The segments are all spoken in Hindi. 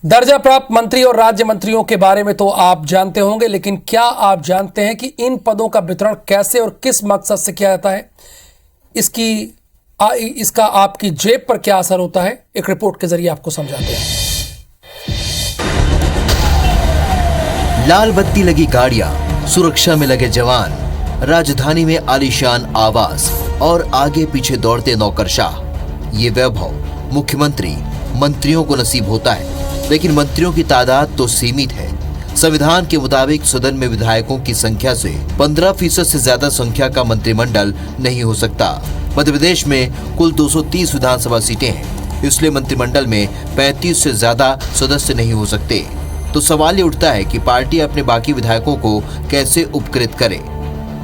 दर्जा प्राप्त मंत्री और राज्य मंत्रियों के बारे में तो आप जानते होंगे, लेकिन क्या आप जानते हैं कि इन पदों का वितरण कैसे और किस मकसद से किया जाता है? इसका आपकी जेब पर क्या असर होता है, एक रिपोर्ट के जरिए आपको समझाते हैं। लाल बत्ती लगी गाड़ियां, सुरक्षा में लगे जवान, राजधानी में आलीशान आवास और आगे पीछे दौड़ते नौकरशाह। ये वैभव मुख्यमंत्री मंत्रियों को नसीब होता है, लेकिन मंत्रियों की तादाद तो सीमित है। संविधान के मुताबिक सदन में विधायकों की संख्या से 15% से ज्यादा संख्या का मंत्रिमंडल नहीं हो सकता। मध्य प्रदेश में कुल 230 विधानसभा सीटें हैं, इसलिए मंत्रिमंडल में 35 से ज्यादा सदस्य नहीं हो सकते। तो सवाल ये उठता है कि पार्टी अपने बाकी विधायकों को कैसे उपकृत करे।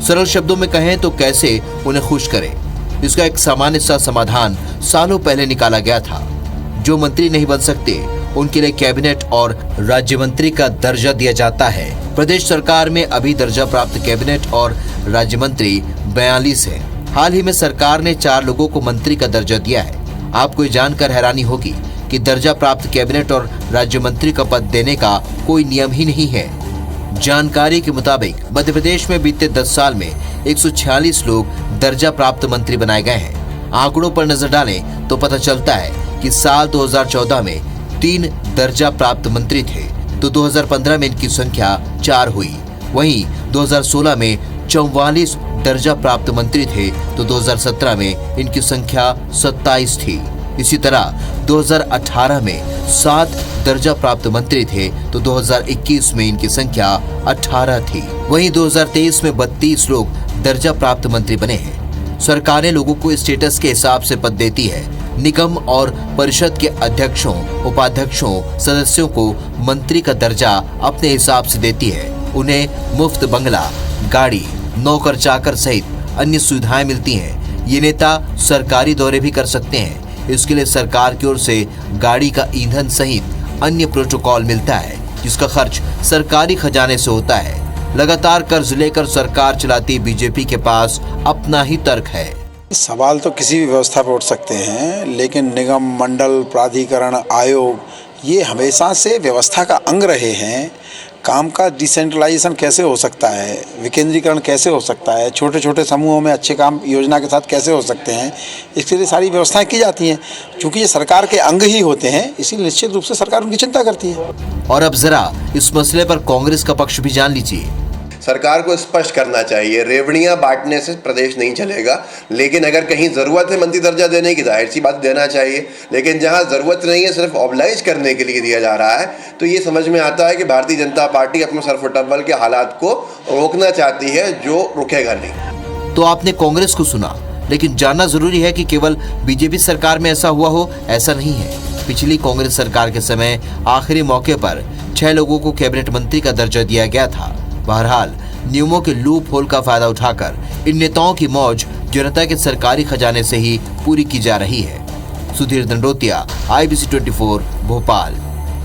सरल शब्दों में कहें तो कैसे उन्हें खुश करे। इसका एक सामान्य सा समाधान सालों पहले निकाला गया था। जो मंत्री नहीं बन सकते उनके लिए कैबिनेट और राज्य मंत्री का दर्जा दिया जाता है। प्रदेश सरकार में अभी दर्जा प्राप्त कैबिनेट और राज्य मंत्री 42 है। हाल ही में सरकार ने 4 लोगों को मंत्री का दर्जा दिया है। आपको ये जानकर हैरानी होगी कि दर्जा प्राप्त कैबिनेट और राज्य मंत्री का पद देने का कोई नियम ही नहीं है। जानकारी के मुताबिक मध्य प्रदेश में बीते 10 साल में 146 लोग दर्जा प्राप्त मंत्री बनाए गए हैं। आंकड़ों पर नजर डालें तो पता चलता है कि साल 2014 में 3 दर्जा प्राप्त मंत्री थे, तो 2015 में इनकी संख्या 4 हुई। वहीं 2016 में 44 दर्जा प्राप्त मंत्री थे, तो 2017 में इनकी संख्या 27 थी। इसी तरह 2018 में 7 दर्जा प्राप्त मंत्री थे, तो 2021 में इनकी संख्या 18 थी। वहीं 2023 में 32 लोग दर्जा प्राप्त मंत्री बने हैं। सरकारें लोगों को स्टेटस के हिसाब से पद देती है। निगम और परिषद के अध्यक्षों, उपाध्यक्षों, सदस्यों को मंत्री का दर्जा अपने हिसाब से देती है। उन्हें मुफ्त बंगला, गाड़ी, नौकर चाकर सहित अन्य सुविधाएं मिलती हैं। ये नेता सरकारी दौरे भी कर सकते हैं। इसके लिए सरकार की ओर से गाड़ी का ईंधन सहित अन्य प्रोटोकॉल मिलता है, जिसका खर्च सरकारी खजाने से होता है। लगातार कर्ज लेकर सरकार चलाती बीजेपी के पास अपना ही तर्क है। सवाल तो किसी भी व्यवस्था पर उठ सकते हैं, लेकिन निगम, मंडल, प्राधिकरण, आयोग ये हमेशा से व्यवस्था का अंग रहे हैं। काम का डिसेंट्रलाइजेशन कैसे हो सकता है, विकेंद्रीकरण कैसे हो सकता है, छोटे छोटे समूहों में अच्छे काम योजना के साथ कैसे हो सकते हैं, इसके लिए सारी व्यवस्थाएं की जाती हैं। चूँकि ये सरकार के अंग ही होते हैं, इसीलिए निश्चित रूप से सरकार उनकी चिंता करती है। और अब जरा इस मसले पर कांग्रेस का पक्ष भी जान लीजिए। सरकार को स्पष्ट करना चाहिए, रेवड़ियां बांटने से प्रदेश नहीं चलेगा, लेकिन अगर कहीं जरूरत है मंत्री दर्जा देने की, जाहिर सी बात देना चाहिए। लेकिन जहां जरूरत नहीं है, सिर्फ ऑब्लाइज करने के लिए दिया जा रहा है, तो ये समझ में आता है कि भारतीय जनता पार्टी अपने सरफुटम्बल के हालात को रोकना चाहती है, जो रुकेगा नहीं। तो आपने कांग्रेस को सुना, लेकिन जानना जरूरी है कि केवल बीजेपी सरकार में ऐसा हुआ हो, ऐसा नहीं है। पिछली कांग्रेस सरकार के समय आखिरी मौके पर 6 लोगों को कैबिनेट मंत्री का दर्जा दिया गया था। बहरहाल नियमों के लूप होल का फायदा उठाकर इन नेताओं की मौज जनता के सरकारी खजाने से ही पूरी की जा रही है। सुधीर दंडोतिया, IBC 24, भोपाल।